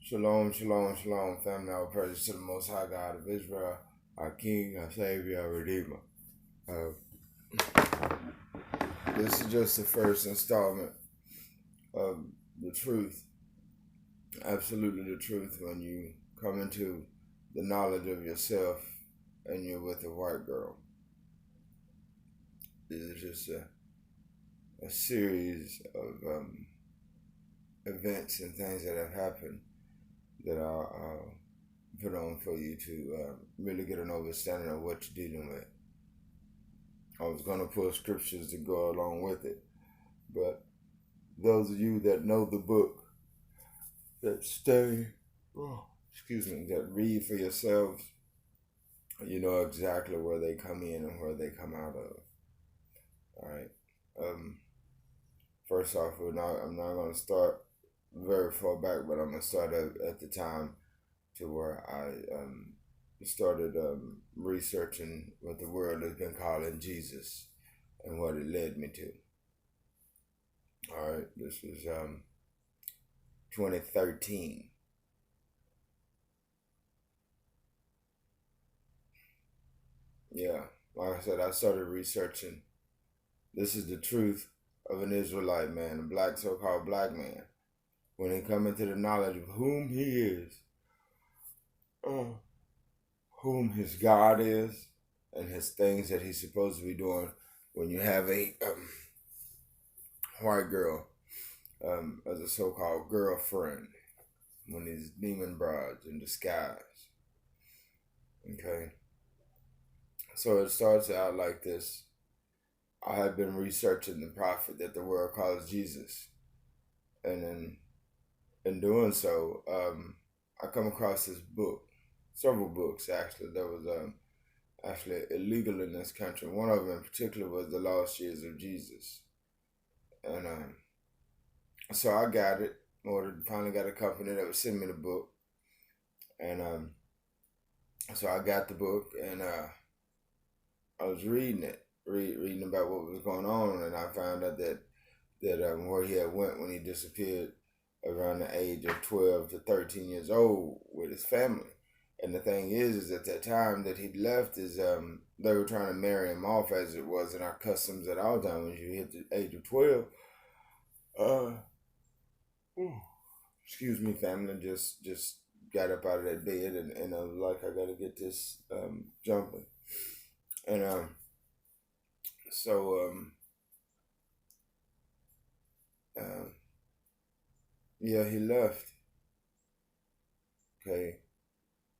Shalom, shalom, shalom, family. All praise to the Most High God of Israel, our King, our Savior, our Redeemer. This is just the first installment of the truth, absolutely the truth, when you come into the knowledge of yourself and you're with a white girl. This is just a series of events and things that have happened that I'll put on for you to really get an understanding of what you're dealing with. I was going to pull scriptures to go along with it, but those of you that know the book, that study, that read for yourselves, you know exactly where they come in and where they come out of. All right. First off, I'm not going to start very far back, but I'm going to start at the time to where I started researching what the world has been calling Jesus and what it led me to. All right, this was 2013. Yeah, like I said, I started researching. This is the truth of an Israelite man, a black, so-called black man, when he come into the knowledge of whom he is, whom his God is, and his things that he's supposed to be doing. When you have a white girl as a so-called girlfriend, when these demon brides in disguise. Okay, so it starts out like this. I have been researching the prophet that the world calls Jesus, and in doing so, I come across this book, several books actually, that was actually illegal in this country. One of them in particular was The Lost Years of Jesus. And so I got it, finally got a company that would send me the book. And so I got the book, and I was reading it, reading about what was going on, and I found out that where he had went when he disappeared around the age of 12 to 13 years old with his family. And the thing is at that time that he left is they were trying to marry him off, as it was in our customs at our time. When you hit the age of 12, excuse me, family, just got up out of that bed, and I was like, I gotta get this jumping. And so yeah, he left. Okay.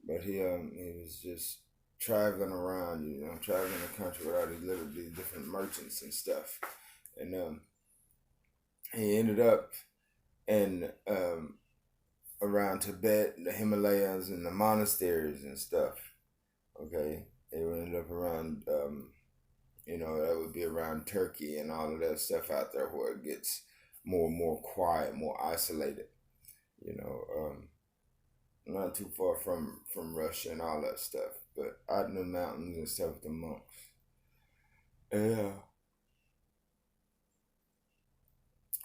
But he was just traveling around, traveling the country with all these different merchants and stuff. And he ended up in around Tibet, the Himalayas, and the monasteries and stuff. Okay. He ended up around that would be around Turkey and all of that stuff out there where it gets more and more quiet, more isolated. Not too far from Russia and all that stuff, but out in the mountains and stuff with the monks. Yeah.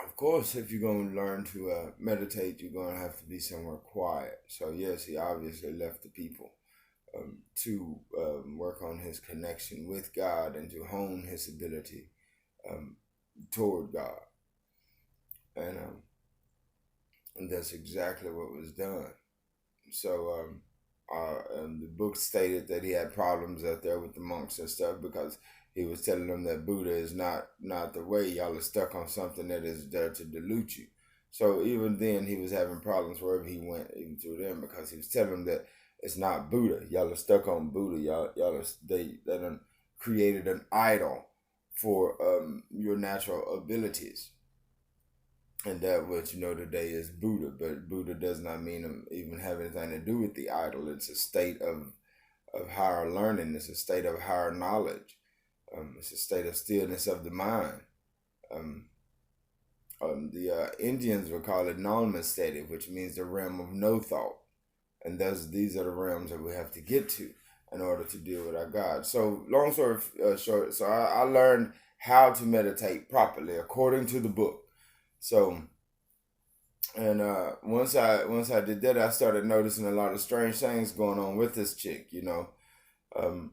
Of course, if you're going to learn to meditate, you're going to have to be somewhere quiet. So yes, he obviously left the people to work on his connection with God and to hone his ability toward God. And that's exactly what was done. So the book stated that he had problems out there with the monks and stuff because he was telling them that Buddha is not the way. Y'all are stuck on something that is there to dilute you. So even then he was having problems wherever he went, even through them, because he was telling them that it's not Buddha. Y'all are stuck on Buddha. They done created an idol for your natural abilities. And that what today is Buddha, but Buddha does not mean even have anything to do with the idol. It's a state of higher learning. It's a state of higher knowledge. It's a state of stillness of the mind. The Indians would call it non-mystic, which means the realm of no thought. And these are the realms that we have to get to in order to deal with our God. So long story short, so I learned how to meditate properly according to the book. So And once I did that, I started noticing a lot of strange things going on with this chick. Um,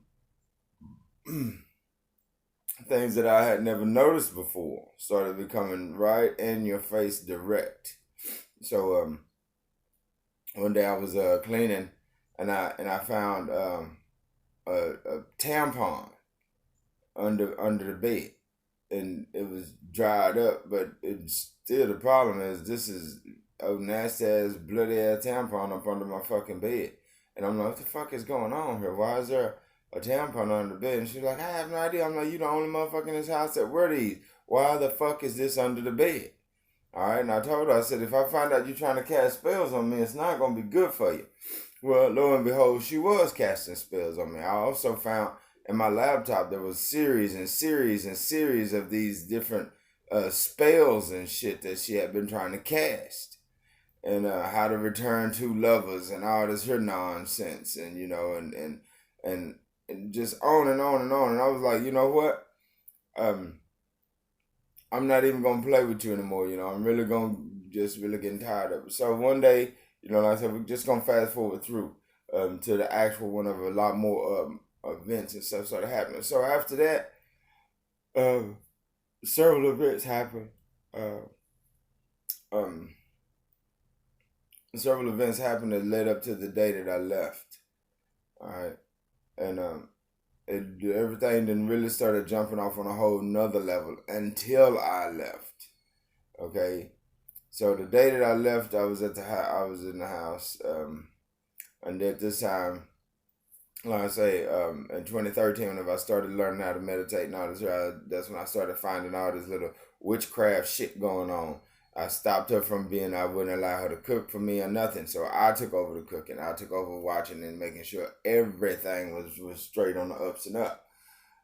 things that I had never noticed before started becoming right in your face, direct. So one day I was cleaning, and I found a tampon under the bed, and it was dried up, but it's still, the problem is this is a nasty ass bloody ass tampon up under my fucking bed, and I'm like, what the fuck is going on here? Why is there a tampon under the bed? And she's like, I have no idea. I'm like, you the only motherfucker in this house that wear these. Why the fuck is this under the bed? All right, and I told her, I said, if I find out you're trying to cast spells on me, it's not gonna be good for you. Well, lo and behold, she was casting spells on me. I also found in my laptop there was series and series and series of these different spells and shit that she had been trying to cast, and how to return two lovers and all this her nonsense, and and just on and on and on. And I was like, you know what? I'm not even gonna play with you anymore. I'm really gonna just really getting tired of it. So one day, like I said, we're just gonna fast forward through to the actual one of a lot more events and stuff started happening. So after that, uh, several events happened. Uh, um, Several events happened that led up to the day that I left. All right, and everything then really started jumping off on a whole nother level until I left. Okay, so the day that I left, I was I was in the house, and at this time, like I say, in 2013, whenever I started learning how to meditate and all this, that's when I started finding all this little witchcraft shit going on. I stopped her from I wouldn't allow her to cook for me or nothing. So I took over the cooking. I took over watching and making sure everything was straight on the ups and up.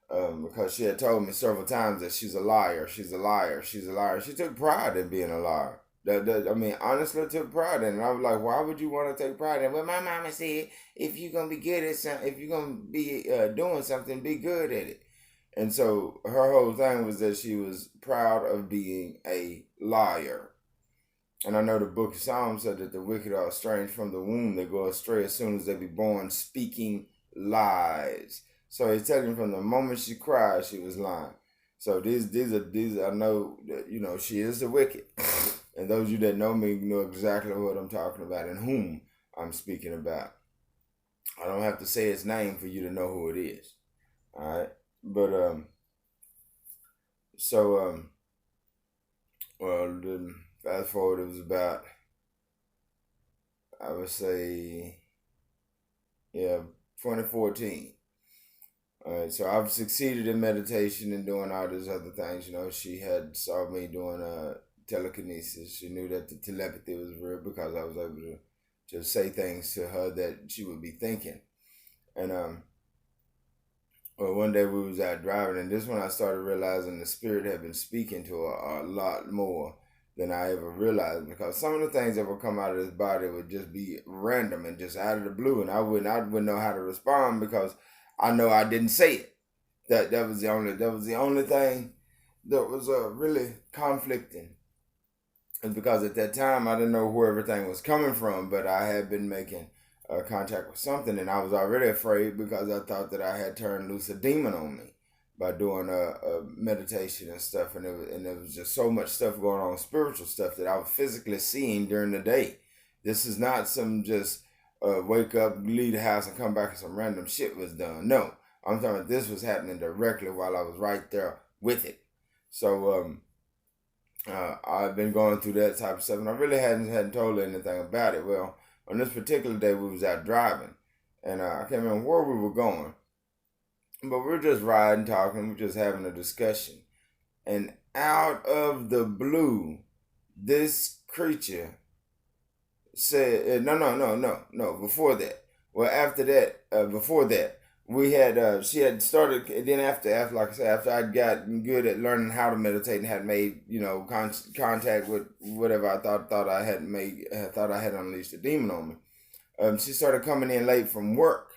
Because she had told me several times that she's a liar, she's a liar, she's a liar. She took pride in being a liar. I mean, honestly, took pride in it. And I was like, why would you want to take pride in it? Well, my mama said, if you're going to be good at something, if you're going to be doing something, be good at it. And so her whole thing was that she was proud of being a liar. And I know the book of Psalms said that the wicked are estranged from the womb. They go astray as soon as they be born, speaking lies. So he's telling you from the moment she cried, she was lying. So these I know that, she is the wicked. And those of you that know me know exactly what I'm talking about and whom I'm speaking about. I don't have to say its name for you to know who it is. All right. But well, then fast forward, it was about, I would say, 2014. All right, so I've succeeded in meditation and doing all these other things. She had saw me doing telekinesis. She knew that the telepathy was real because I was able to just say things to her that she would be thinking. And well, one day we was out driving, and this when I started realizing the spirit had been speaking to her a lot more than I ever realized, because some of the things that would come out of this body would just be random and just out of the blue, and I wouldn't know how to respond because I know I didn't say it. That was the only thing that was really conflicting. It's because at that time I didn't know where everything was coming from, but I had been making contact with something, and I was already afraid because I thought that I had turned loose a demon on me by doing a meditation and stuff, and there was just so much stuff going on, spiritual stuff that I was physically seeing during the day. This is not some just wake up, leave the house, and come back and some random shit was done. No, I'm talking about this was happening directly while I was right there with it. So I've been going through that type of stuff, and I really hadn't told her anything about it. Well, on this particular day, we was out driving, and I can't remember where we were going, but we're just riding, talking, we're just having a discussion, and out of the blue, this creature said, no, before that. Well, after that, before that, we had, she had started, and then after, like I said, after I'd gotten good at learning how to meditate and had made, contact with whatever I thought I had made, thought I had unleashed a demon on me. She started coming in late from work.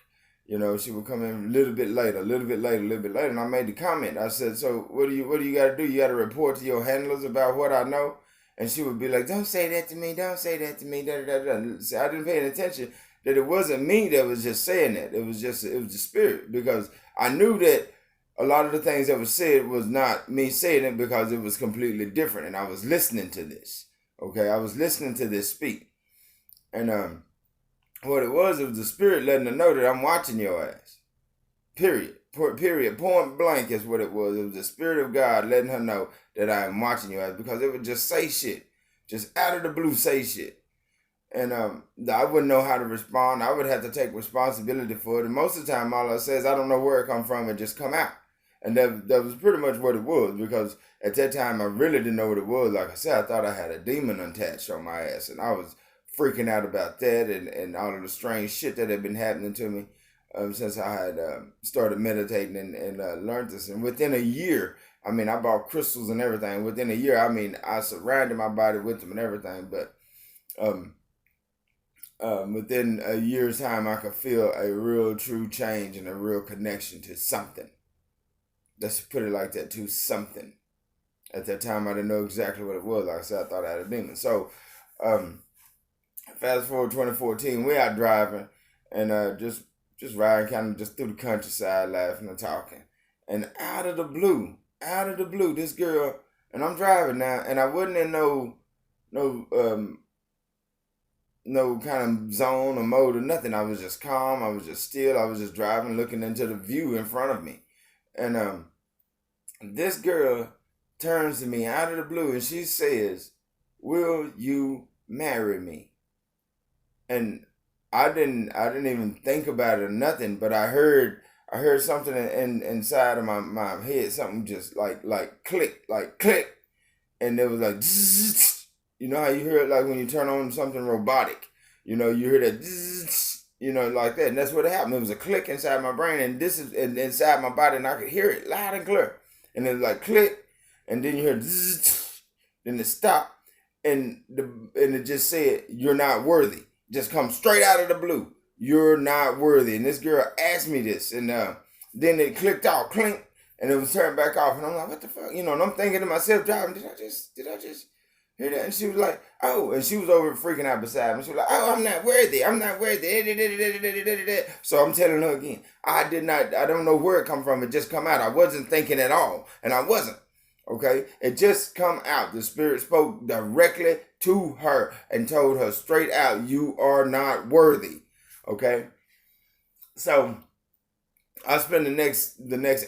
She would come in a little bit later, and I made the comment. I said, so what do you got to do? You got to report to your handlers about what I know? and she would be like, "Don't say that to me, don't say that to me." Da, da, da, da. So I didn't pay any attention that it wasn't me that was just saying that. It was the spirit, because I knew that a lot of the things that was said was not me saying it, because it was completely different, and I was listening to this. Okay, I was listening to this speak, and what it was the spirit letting her know that I'm watching your ass. Period. Period. Point blank is what it was. It was the spirit of God letting her know that I am watching your ass, because it would just say shit, just out of the blue say shit, and I wouldn't know how to respond. I would have to take responsibility for it, and most of the time, all I say is I don't know where it come from, and just come out. And that was pretty much what it was, because at that time I really didn't know what it was. Like I said, I thought I had a demon attached on my ass, and I was freaking out about that, and all of the strange shit that had been happening to me since I had started meditating and learned this. And within a year, I mean, I bought crystals and everything. Within a year, I mean, I surrounded my body with them and everything. But within a year's time, I could feel a real true change and a real connection to something. Let's put it like that, to something. At that time, I didn't know exactly what it was. Like I said, I thought I had a demon. So, fast forward 2014, we out driving and just riding kind of just through the countryside, laughing and talking. And out of the blue, this girl, and I'm driving now, and I wasn't in no kind of zone or mode or nothing. I was just calm. I was just still. I was just driving, looking into the view in front of me. And this girl turns to me out of the blue and she says, "Will you marry me?" And I didn't even think about it or nothing, but I heard something inside of my head, something just like click, and it was like zzz, you know how you hear it like when you turn on something robotic, you hear that zzz, like that, and that's what happened. It was a click inside my brain, and this is inside my body, and I could hear it loud and clear, and it was like click, and then you hear zzz, then it stopped, and it just said, "You're not worthy." Just come straight out of the blue. "You're not worthy." And this girl asked me this, and then it clicked off, clink, and it was turned back off. And I'm like, "What the fuck?" And I'm thinking to myself, driving, did I just hear that? And she was like, "Oh," and she was over freaking out beside me. She was like, "Oh, I'm not worthy. I'm not worthy." So I'm telling her again, I don't know where it come from. It just come out. I wasn't thinking at all, and I wasn't. Okay, it just come out. The spirit spoke directly to her and told her straight out, "You are not worthy." Okay, so I spent the next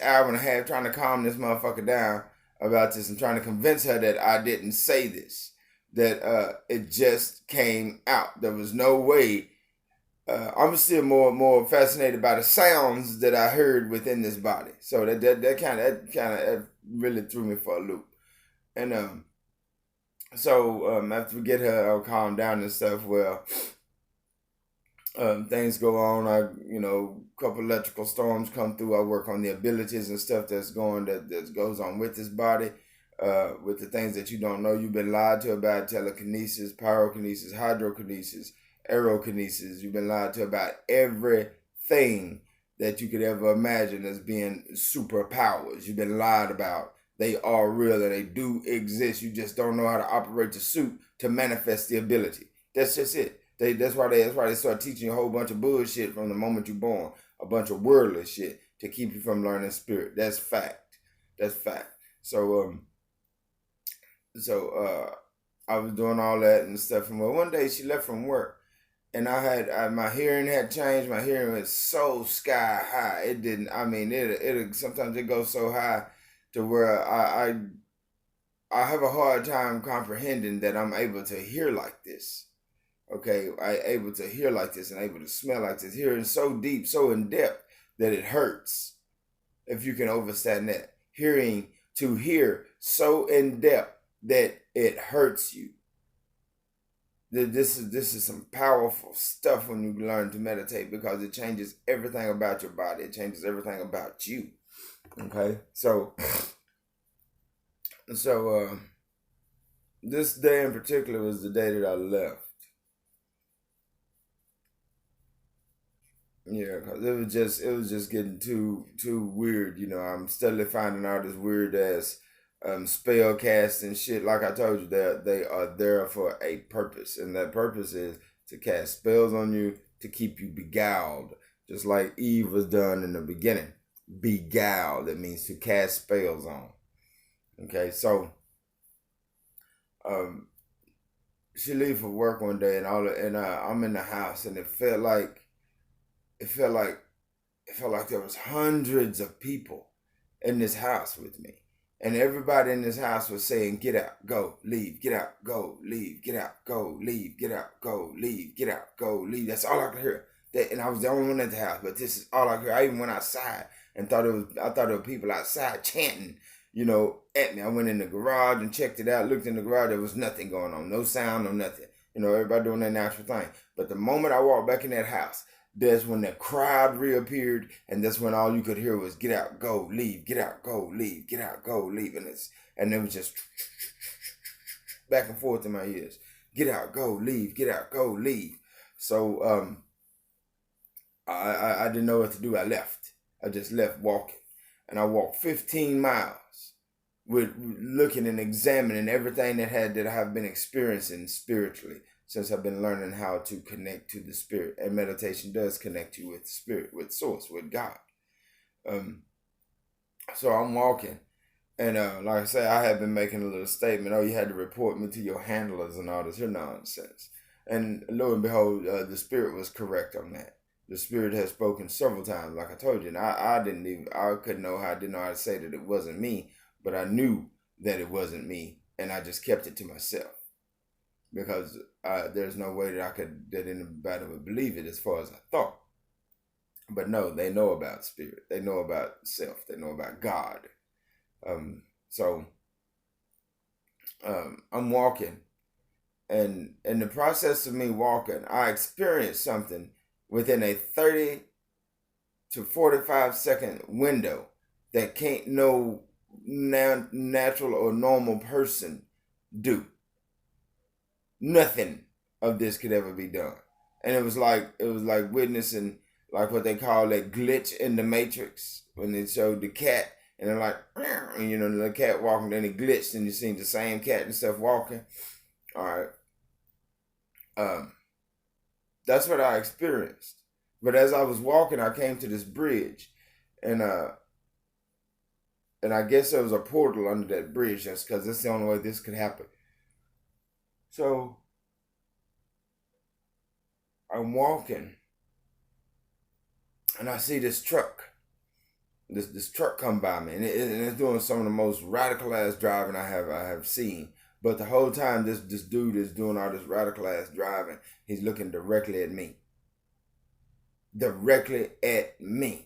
hour and a half trying to calm this motherfucker down about this and trying to convince her that I didn't say this, that it just came out. There was no way. I'm still more fascinated by the sounds that I heard within this body. So that kind of really threw me for a loop. And so after we get her all calmed down and stuff, well, things go on. A couple electrical storms come through. I work on the abilities and stuff that goes on with this body. With the things that you don't know, you've been lied to about: telekinesis, pyrokinesis, hydrokinesis, aerokinesis. You've been lied to about everything that you could ever imagine as being superpowers. You've been lied about. They are real and they do exist. You just don't know how to operate the suit to manifest the ability. That's just it. That's why they start teaching you a whole bunch of bullshit from the moment you're born. A bunch of worldly shit to keep you from learning spirit. That's fact. That's fact. So I was doing all that and stuff. And well, one day she left from work, and my hearing had changed. My hearing was so sky high. It didn't. I mean, it sometimes it goes so high to where I have a hard time comprehending that I'm able to hear like this. Okay, I able to hear like this and able to smell like this. Hearing so deep, so in depth that it hurts. If you can understand that, to hear so in depth that it hurts you. This is some powerful stuff when you learn to meditate, because it changes everything about your body. It changes everything about you. Okay, so this day in particular was the day that I left. Yeah, because it was just getting too weird. I'm steadily finding all this weird ass spell cast and shit. Like I told you, they are there for a purpose, and that purpose is to cast spells on you to keep you beguiled, just like Eve was done in the beginning. Beguiled. It means to cast spells on. Okay, so she leave for work one day, and I'm in the house, and it felt like there was hundreds of people in this house with me. And everybody in this house was saying, get out, go, leave, get out, go, leave, get out, go, leave, get out, go, leave, get out, go, leave. That's all I could hear. And I was the only one at the house, but this is all I could hear. I even went outside and I thought there were people outside chanting, at me. I went in the garage and checked it out, looked in the garage, there was nothing going on. No sound, no nothing. Everybody doing their natural thing. But the moment I walked back in that house, that's when the crowd reappeared, and that's when all you could hear was get out, go, leave, get out, go, leave, get out, go, leave. And it was just back and forth in my ears. Get out, go, leave, get out, go, leave. So I didn't know what to do. I left. I just left walking. And I walked 15 miles with looking and examining everything that I have been experiencing spiritually, since I've been learning how to connect to the spirit. And meditation does connect you with spirit, with source, with God. So I'm walking. And like I said, I have been making a little statement. Oh, you had to report me to your handlers and all this here nonsense. And lo and behold, the spirit was correct on that. The spirit has spoken several times, like I told you. And I didn't know how to say that it wasn't me. But I knew that it wasn't me. And I just kept it to myself. Because there's no way that anybody would believe it as far as I thought. But no, they know about spirit. They know about self. They know about God. So I'm walking. And in the process of me walking, I experienced something within a 30 to 45 second window that can't no natural or normal person do. Nothing of this could ever be done. And it was like witnessing like what they call that glitch in the Matrix, when they showed the cat and they're like, the cat walking, then it glitched and you seen the same cat and stuff walking. All right. That's what I experienced. But as I was walking, I came to this bridge, and I guess there was a portal under that bridge, just because that's the only way this could happen. So I'm walking, and I see this truck. This truck come by me, and it's doing some of the most radical ass driving I have seen. But the whole time this dude is doing all this radical ass driving, he's looking directly at me. Directly at me.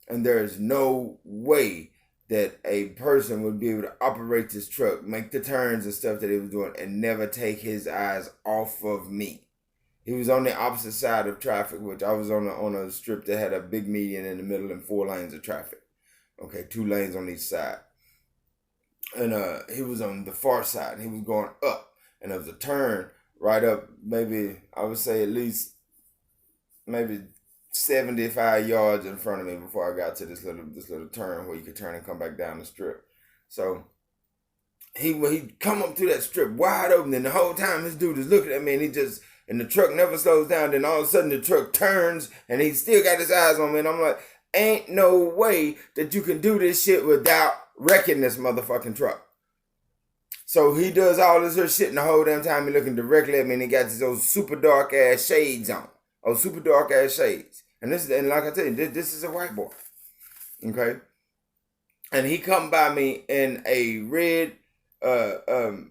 And there is no way that a person would be able to operate this truck, make the turns and stuff that he was doing, and never take his eyes off of me. He was on the opposite side of traffic, which I was on a strip that had a big median in the middle and 4 lanes of traffic. Okay, 2 lanes on each side. And he was on the far side, and he was going up. And there was a turn right up, maybe, I would say at least maybe 75 yards in front of me before I got to this little turn where you could turn and come back down the strip. So he come up to that strip wide open, and the whole time this dude is looking at me, and the truck never slows down. Then all of a sudden the truck turns, and he still got his eyes on me, and I'm like, ain't no way that you can do this shit without wrecking this motherfucking truck. So he does all this other shit, and the whole damn time he looking directly at me, and he got those super dark ass shades on. Oh, super dark ass shades. And like I tell you, this is a white boy. Okay? And he come by me in a red GMC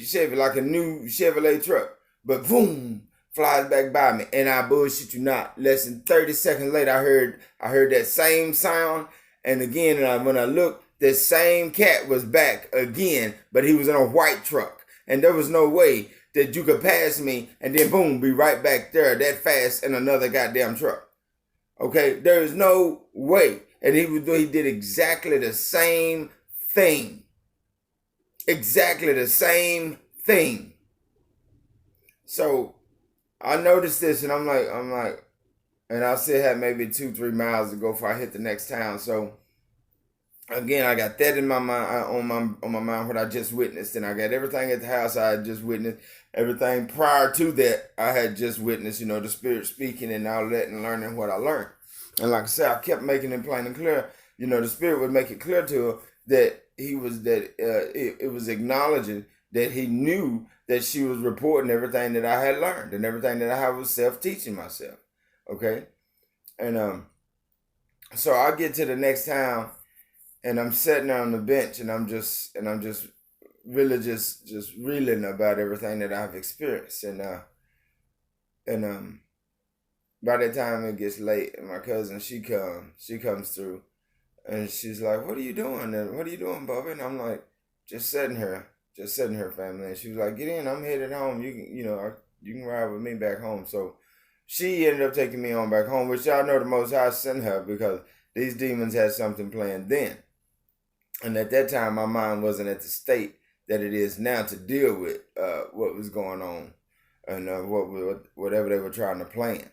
Chevy, like a new Chevrolet truck. But boom, flies back by me. And I bullshit you not. Less than 30 seconds later, I heard that same sound. And again, when I looked, the same cat was back again, but he was in a white truck. And there was no way that you could pass me and then boom, be right back there that fast in another goddamn truck. Okay, there is no way. And he did exactly the same thing. Exactly the same thing. So I noticed this, and I'm like, and I still had maybe 2-3 miles to go before I hit the next town. So again, I got that in my mind, on my mind what I just witnessed, and I got everything at the house I had just witnessed. Everything prior to that I had just witnessed. The Spirit speaking and all that, and learning what I learned. And like I said, I kept making it plain and clear. The Spirit would make it clear to her that it was acknowledging that He knew that she was reporting everything that I had learned and everything that I was self teaching myself. Okay, and so I get to the next town, and I'm sitting there on the bench, and I'm just really just reeling about everything that I've experienced, and by the time it gets late, and my cousin she comes through, and she's like, "What are you doing? And what are you doing, Bubba?" And I'm like, just sitting here, family." And she was like, "Get in, I'm headed home. You can ride with me back home." So she ended up taking me on back home, which y'all know the Most High sent her because these demons had something planned then. And at that time, my mind wasn't at the state that it is now to deal with what was going on and whatever they were trying to plan.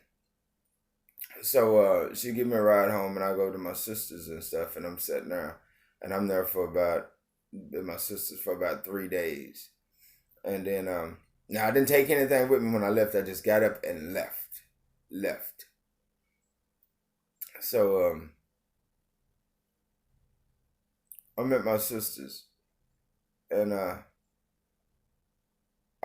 So she give me a ride home, and I go to my sisters and stuff, and I'm sitting there, and I'm there with my sisters for about 3 days, and then now I didn't take anything with me when I left. I just got up and left. So I'm at my sisters, and I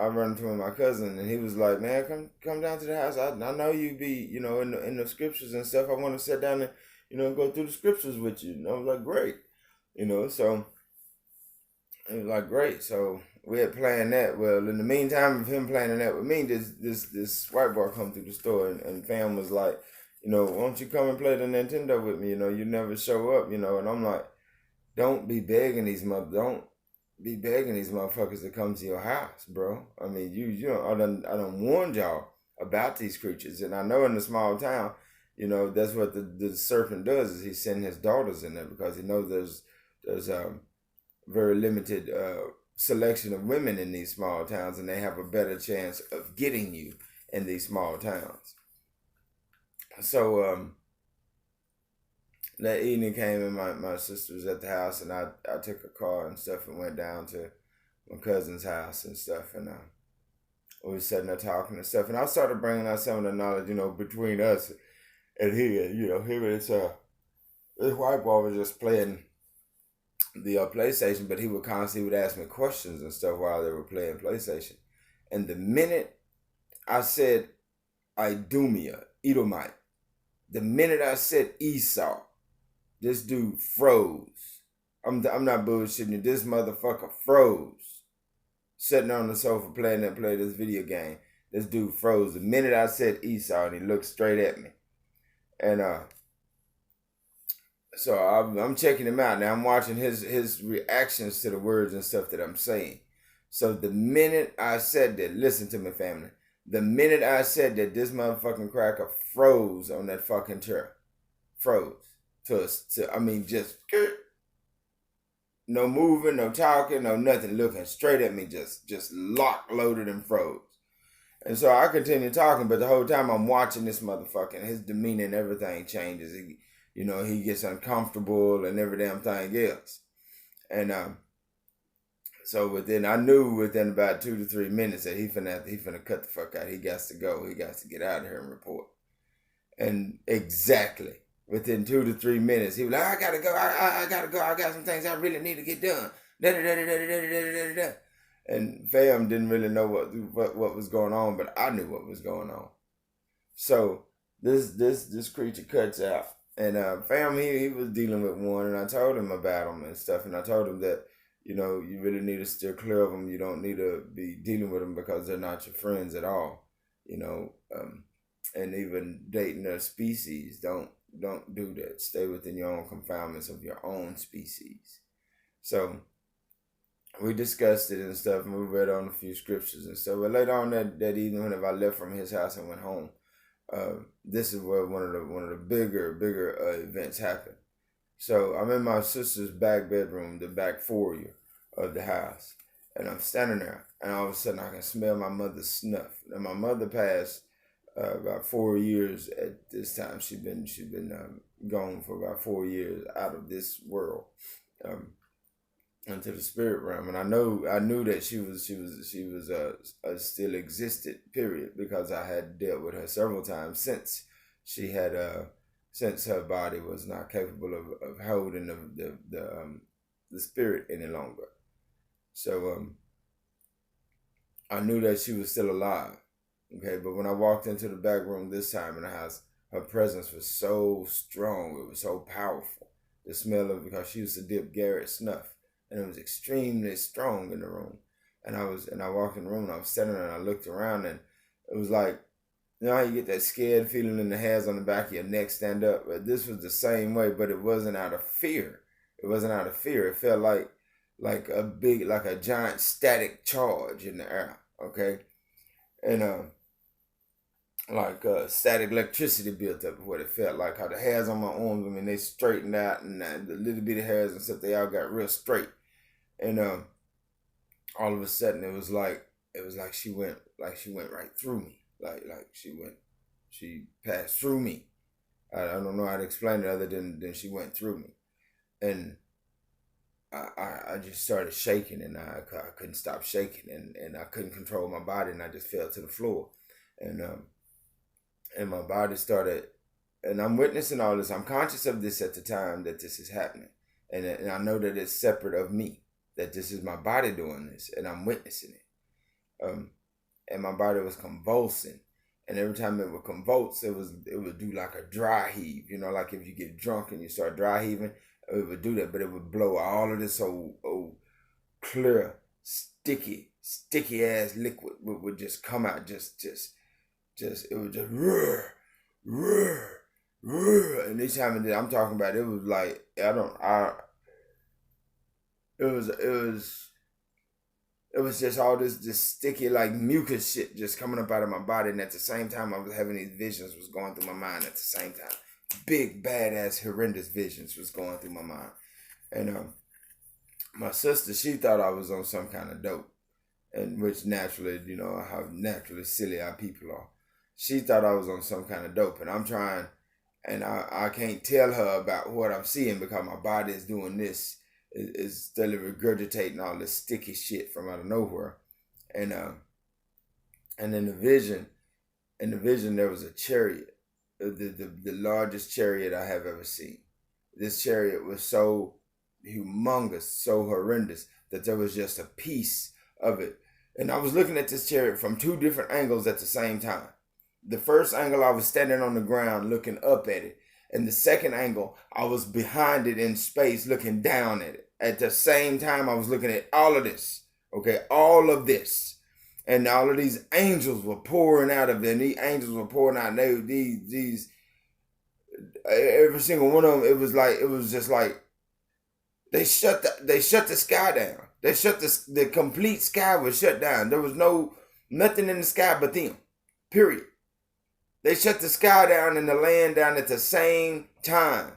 run into my cousin, and he was like, "Man, come down to the house. I know you be in the scriptures and stuff. I want to sit down and go through the scriptures with you." And I was like, "Great," So it was like, "Great." So we had planned that. Well, in the meantime of him planning that with me, this white boy come through the store, and fam was like, "Why don't you come and play the Nintendo with me? You never show up, And I'm like, don't be begging these motherfuckers to come to your house, bro. I mean, I done warned y'all about these creatures, and I know in the small town, that's what the serpent does, is he send his daughters in there because he knows there's very limited selection of women in these small towns, and they have a better chance of getting you in these small towns. So that evening came, and my sister was at the house, and I took a car and stuff and went down to my cousin's house and stuff, and we were sitting there talking and stuff, and I started bringing out some of the knowledge, between us and he, him and this white boy was just playing the PlayStation, but he would ask me questions and stuff while they were playing PlayStation, and the minute I said Idumea, Edomite, the minute I said Esau, this dude froze. I'm not bullshitting you. This motherfucker froze. Sitting on the sofa playing this video game. This dude froze the minute I said Esau, and he looked straight at me. And so I'm checking him out now. I'm watching his reactions to the words and stuff that I'm saying. So the minute I said that, listen to me, family. The minute I said that, this motherfucking cracker froze on that fucking chair. Froze. I mean, just no moving, no talking, no nothing, looking straight at me, just locked, loaded, and froze. And so I continued talking, but the whole time I'm watching this motherfucker, and his demeanor and everything changes. He gets uncomfortable and every damn thing else. And so I knew within about 2 to 3 minutes that he finna cut the fuck out. He got to go. He got to get out of here and report. And exactly within 2 to 3 minutes, he was like, "I gotta go. I gotta go. I got some things I really need to get done." And fam didn't really know what was going on, but I knew what was going on. So this creature cuts out, and fam he was dealing with one, and I told him about him and stuff, and I told him that you really need to steer clear of them. You don't need to be dealing with them because they're not your friends at all. And even dating their species, don't do that. Stay within your own confinements of your own species. So we discussed it and stuff, and we read on a few scriptures and stuff. But later on that evening, whenever I left from his house and went home, this is where one of the bigger events happened. So I'm in my sister's back bedroom, the back foyer of the house, and I'm standing there, and all of a sudden I can smell my mother's snuff. And my mother passed about 4 years at this time. She'd been gone for about 4 years, out of this world. um, into the spirit realm, and I knew that she was still existed. Period, because I had dealt with her several times since she had since her body was not capable of holding the spirit any longer. So I knew that she was still alive. Okay, but when I walked into the back room this time in the house, her presence was so strong. It was so powerful. The smell of, because she used to dip Garrett snuff, and it was extremely strong in the room. And I walked in the room, and I was sitting there, and I looked around, and it was like, you know how you get that scared feeling in the hairs on the back of your neck stand up? But this was the same way, but it wasn't out of fear. It wasn't out of fear. It felt like a giant static charge in the air. Okay, and static electricity built up. What it felt like, how the hairs on my arms, I mean, they straightened out, and the little bitty hairs and stuff, they all got real straight. And all of a sudden, it was like she went right through me, like she passed through me. I don't know how to explain it other than she went through me, and I just started shaking, and I couldn't stop shaking, and I couldn't control my body, and I just fell to the floor, and my body started, and I'm witnessing all this. I'm conscious of this at the time that this is happening, and I know that it's separate of me, that this is my body doing this, and I'm witnessing it. And my body was convulsing, and every time it would convulse, it would do like a dry heave, you know, like if you get drunk and you start dry heaving, it would do that, but it would blow all of this old clear, sticky ass liquid would just come out, just it would just roar, and each time I'm talking about, it was like it was just all this sticky like mucus shit just coming up out of my body, and at the same time I was having these visions was going through my mind at the same time. Big badass horrendous visions was going through my mind, and my sister, she thought I was on some kind of dope, and which naturally, you know how naturally silly our people are. She thought I was on some kind of dope, and I'm trying, and I can't tell her about what I'm seeing because my body is doing this, is still regurgitating all this sticky shit from out of nowhere, and in the vision there was a chariot, the largest chariot I have ever seen. This chariot was so humongous, so horrendous, that there was just a piece of it. And I was looking at this chariot from two different angles at the same time. The first angle, I was standing on the ground looking up at it. And the second angle, I was behind it in space looking down at it. At the same time, I was looking at all of this. Okay, all of this. And all of these angels were pouring out of it. And these angels were pouring out. And these every single one of them, it was just like they shut the sky down. They shut the complete sky was shut down. There was nothing in the sky but them. Period. They shut the sky down and the land down at the same time.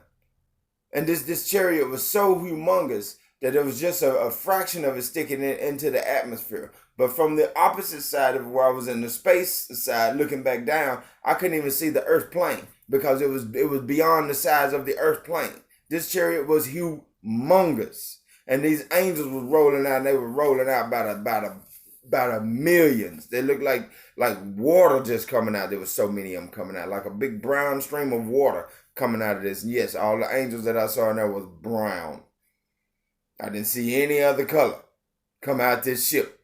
And this chariot was so humongous that it was just a fraction of it sticking into the atmosphere. But from the opposite side of where I was in the space side, looking back down, I couldn't even see the earth plane because it was beyond the size of the earth plane. This chariot was humongous. And these angels were rolling out, and they were rolling out about a millions. They looked like water just coming out. There was so many of them coming out, like a big brown stream of water coming out of this. And yes, all the angels that I saw in there was brown. I didn't see any other color come out this ship.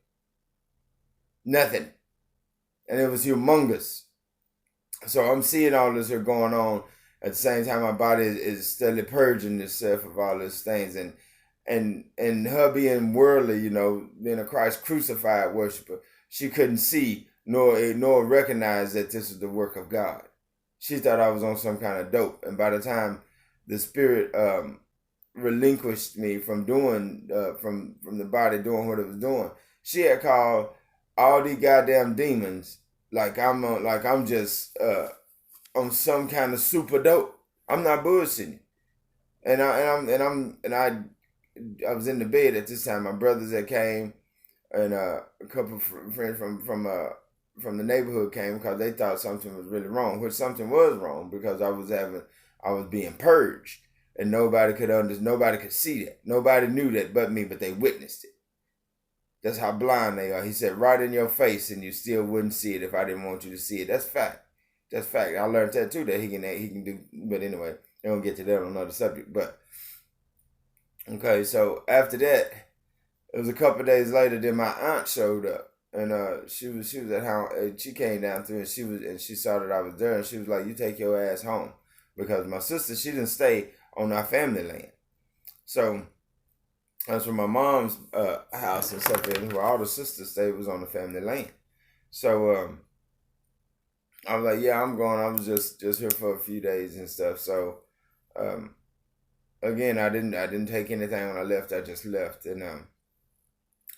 Nothing. And it was humongous. So I'm seeing all this here going on. At the same time, my body is steadily purging itself of all these things. And her being worldly, you know, being a Christ crucified worshiper, she couldn't see nor recognize that this is the work of God. She thought I was on some kind of dope. And by the time the spirit relinquished me from doing from the body doing what it was doing, she had called all these goddamn demons like I'm just on some kind of super dope. I'm not bullshitting. And I was in the bed at this time. My brothers that came, and a couple of friends from the neighborhood came because they thought something was really wrong, which something was wrong because I was being purged. and nobody could see that. Nobody knew that but me, but they witnessed it. That's how blind they are. He said, right in your face, and you still wouldn't see it if I didn't want you to see it. That's fact. That's fact. I learned that too, that he can do. But anyway, I don't get to that on another subject. But okay, so after that, it was a couple of days later. Then my aunt showed up, and she was at home. She came down through, and she saw that I was there, and she was like, "You take your ass home," because my sister, she didn't stay on our family land. So that's where my mom's house and stuff is, where all the sisters stayed, was on the family land. So I was like, yeah, I'm going. I was just here for a few days and stuff. So um, again, I didn't take anything when I left. I just left, and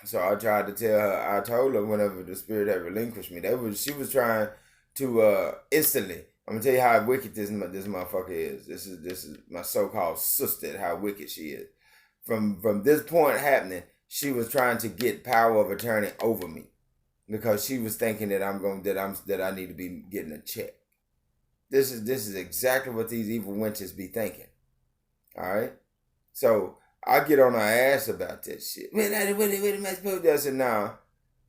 so I tried to tell her. I told her whenever the spirit had relinquished me, she was trying to instantly. I'm gonna tell you how wicked this motherfucker is. This is my so-called sister. How wicked she is. From this point happening, she was trying to get power of attorney over me, because she was thinking that I need to be getting a check. This is exactly what these evil wenches be thinking. All right, so I get on her ass about that shit. What am I supposed to do? I said, nah,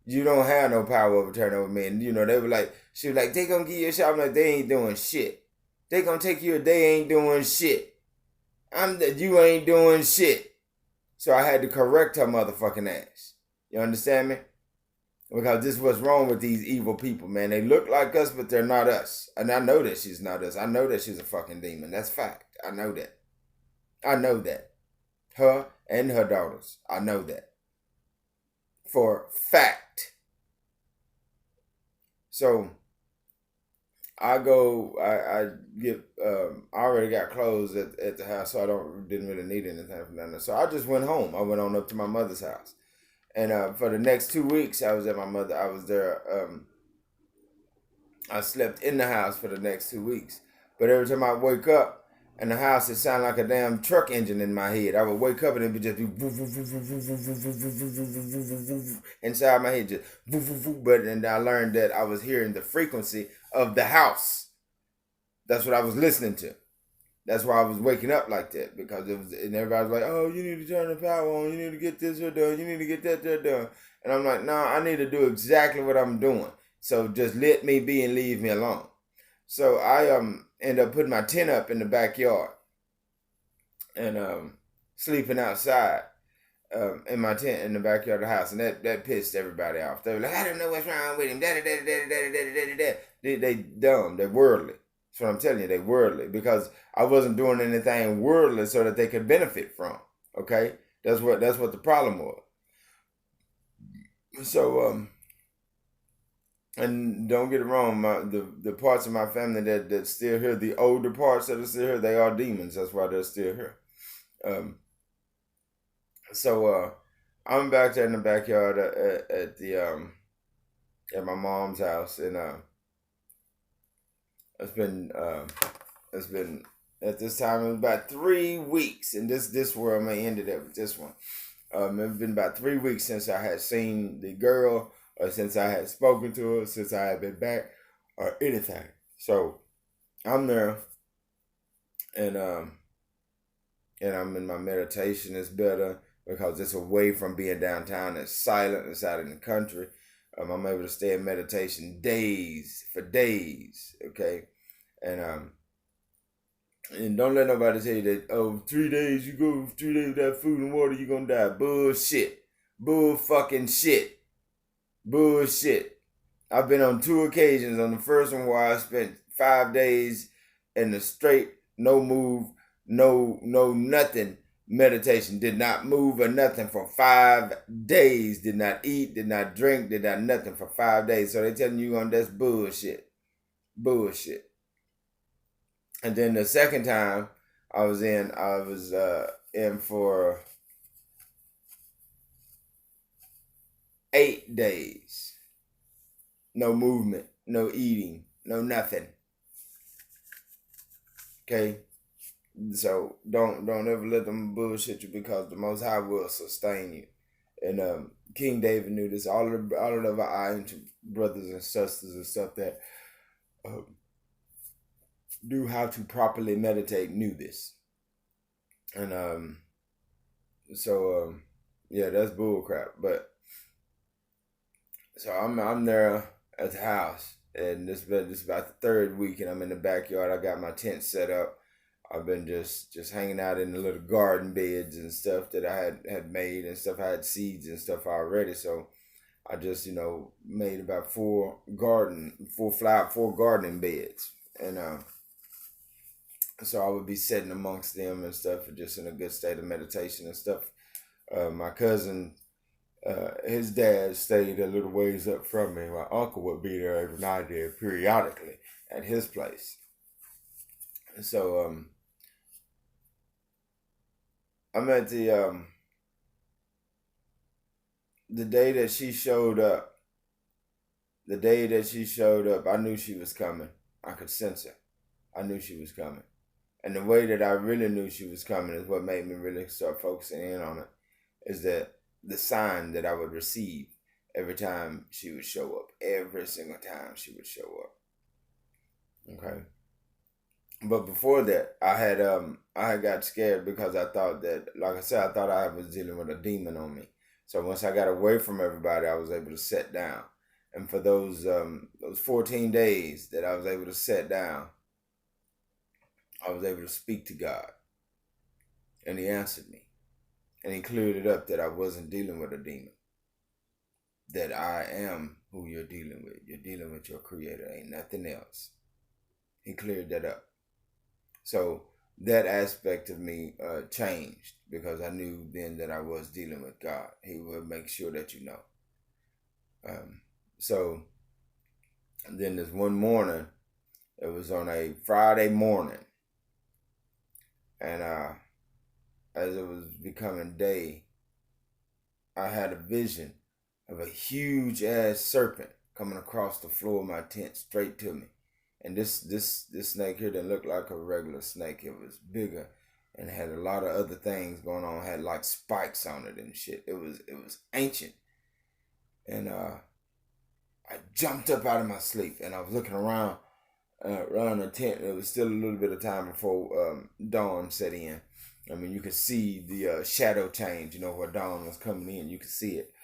you don't have no power of attorney over me. And they were like, she was like, they gonna give you a shot. I'm like, they ain't doing shit. They gonna take you. They ain't doing shit. You ain't doing shit. So I had to correct her motherfucking ass. You understand me? Because this is what's wrong with these evil people, man. They look like us, but they're not us. And I know that she's not us. I know that she's a fucking demon. That's fact. I know that. I know that. Her and her daughters. I know that. For fact. So I go, I get, I already got clothes at the house, so didn't really need anything from them. So I just went home. I went on up to my mother's house. And for the next 2 weeks, I was at my mother. I was there. I slept in the house for the next 2 weeks. But every time I wake up in the house, it sounded like a damn truck engine in my head. I would wake up and it would just be inside my head, just. But then I learned that I was hearing the frequency of the house. That's what I was listening to. That's why I was waking up like that, because it was, and everybody was like, "Oh, you need to turn the power on. You need to get this or done. You need to get that there done." And I'm like, "Nah, I need to do exactly what I'm doing. So just let me be and leave me alone." So I end up putting my tent up in the backyard and sleeping outside in my tent in the backyard of the house, and that pissed everybody off. They were like, "I don't know what's wrong with him." They dumb. They're worldly. That's what I'm telling you. They worldly, because I wasn't doing anything worldly so that they could benefit from. Okay, that's what the problem was. So and don't get it wrong, the parts of my family that still here, the older parts that are still here, they are demons. That's why they're still here. So I'm back there in the backyard at my mom's house, and it's been at this time it was about 3 weeks, and this where I'm gonna end it at with this one. It's been about 3 weeks since I had seen the girl, or since I had spoken to her, since I had been back, or anything. So I'm there, and I'm in my meditation. It's better because it's away from being downtown. It's silent. It's out in the country. I'm able to stay in meditation for days. Okay, and don't let nobody tell you that 3 days you go 3 days without food and water, you're gonna die. Bullshit. Bull fucking shit. Bullshit. I've been on 2 occasions. On the first one where I spent 5 days in the straight, no move, no nothing meditation. Did not move or nothing for 5 days. Did not eat, did not drink, did not nothing for 5 days. So they telling you that's bullshit. Bullshit. And then the second time I was in for 8 days. No movement, no eating, no nothing. Okay? So don't ever let them bullshit you, because the Most High will sustain you. And King David knew this. All of our ancient brothers and sisters and stuff that knew how to properly meditate knew this. And so yeah, that's bull crap. But so I'm there at the house, and this about the third week, and I'm in the backyard. I got my tent set up. I've been just hanging out in the little garden beds and stuff that I had made and stuff. I had seeds and stuff already, so I just made about four gardening beds, and so I would be sitting amongst them and stuff, just in a good state of meditation and stuff. My cousin, his dad stayed a little ways up from me. My uncle would be there every night there periodically at his place. And so I'm at the day that she showed up. The day that she showed up, I knew she was coming. I could sense her. I knew she was coming. And the way that I really knew she was coming is what made me really start focusing in on it. Is that the sign that I would receive every time she would show up. Every single time she would show up. Okay. But before that, I had got scared because I thought that, like I said, I thought I was dealing with a demon on me. So once I got away from everybody, I was able to sit down. And for those 14 days that I was able to sit down, I was able to speak to God, and He answered me, and He cleared it up that I wasn't dealing with a demon. That I am who you're dealing with. You're dealing with your Creator. Ain't nothing else. He cleared that up. So that aspect of me changed because I knew then that I was dealing with God. He would make sure that you know. So then this one morning, it was on a Friday morning, and as it was becoming day, I had a vision of a huge ass serpent coming across the floor of my tent straight to me. And this snake here didn't look like a regular snake. It was bigger and had a lot of other things going on. It had like spikes on it and shit. It was ancient. And I jumped up out of my sleep and I was looking around the tent. It was still a little bit of time before dawn set in. I mean, you could see the shadow change. Where dawn was coming in, you could see it.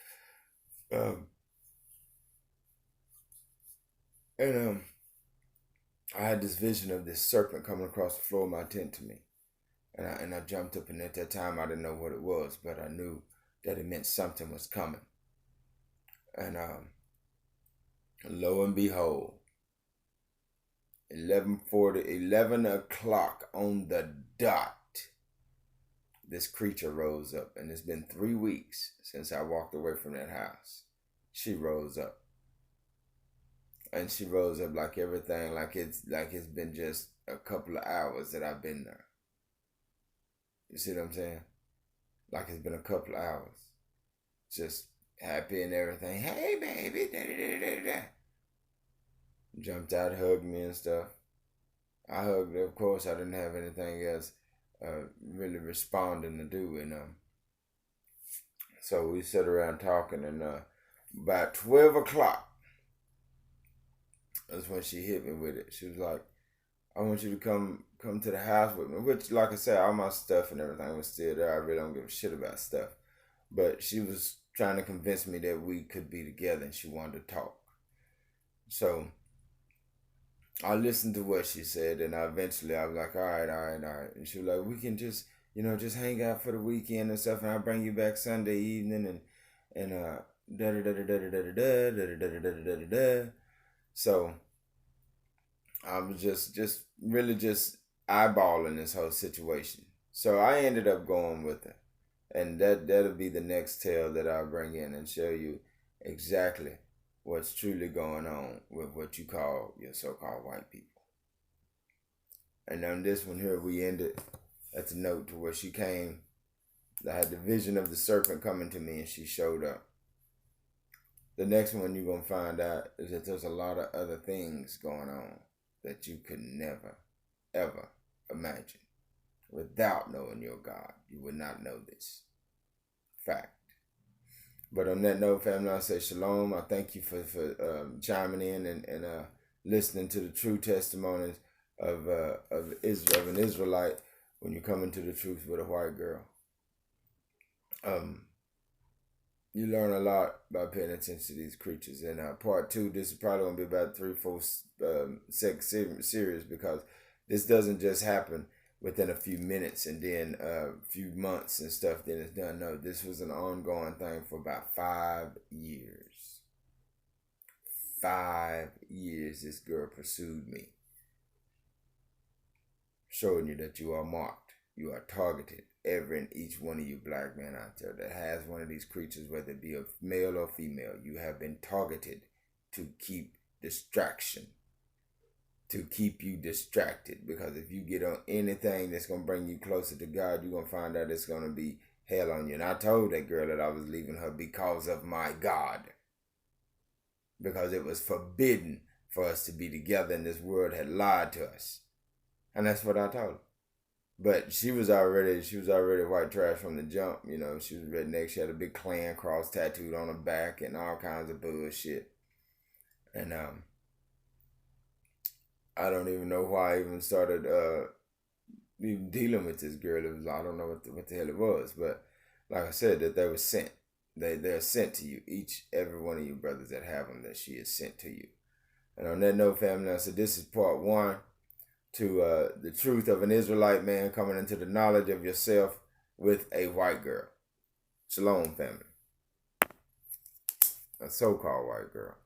And I had this vision of this serpent coming across the floor of my tent to me. And I jumped up, and at that time I didn't know what it was, but I knew that it meant something was coming. And lo and behold, 11 o'clock on the dot, this creature rose up. And it's been 3 weeks since I walked away from that house. She rose up. And she rose up like everything, like it's been just a couple of hours that I've been there. You see what I'm saying? Like it's been a couple of hours. Just happy and everything. Hey, baby. Da, da, da, da, da. Jumped out, hugged me and stuff. I hugged her. Of course, I didn't have anything else really responding to do. And so we sat around talking. And about 12 o'clock, that's when she hit me with it. She was like, I want you to come to the house with me. Which, like I said, all my stuff and everything was still there. I really don't give a shit about stuff. But she was trying to convince me that we could be together and she wanted to talk. So I listened to what she said, and eventually I was like, all right. And she was like, we can just hang out for the weekend and stuff, and I'll bring you back Sunday evening and da da da da da da da da da da da da da da. So I was just really just eyeballing this whole situation. So I ended up going with her. And that'll be the next tale that I'll bring in and show you exactly what's truly going on with what you call your so-called white people. And on this one here, we ended at the note to where she came. I had the vision of the serpent coming to me and she showed up. The next one you're going to find out is that there's a lot of other things going on that you could never, ever imagine. Without knowing your God, you would not know this. Fact. But on that note, family, I say shalom. I thank you for chiming in and listening to the true testimonies of an Israelite when you come into the truth with a white girl. You learn a lot by paying attention to these creatures. And part two, this is probably going to be about 3-4 series, because this doesn't just happen within a few minutes and then a few months and stuff, then it's done. No, this was an ongoing thing for about 5 years. 5 years this girl pursued me, showing you that you are marked, you are targeted. Every and each one of you black men out there that has one of these creatures, whether it be a male or female, you have been targeted to keep distraction, to keep you distracted. Because if you get on anything that's going to bring you closer to God, you're going to find out it's going to be hell on you. And I told that girl that I was leaving her because of my God. Because it was forbidden for us to be together, and this world had lied to us. And that's what I told her. But she was already white trash from the jump. You know, she was redneck. She had a big Klan cross tattooed on her back and all kinds of bullshit. And I don't even know why I even started even dealing with this girl. It was, I don't know what the hell it was. But like I said, that they were sent. They're sent to you. Every one of you brothers that have them, that she is sent to you. And on that note, family, I said this is part one to the truth of an Israelite man coming into the knowledge of yourself with a white girl. Shalom, family. A so-called white girl.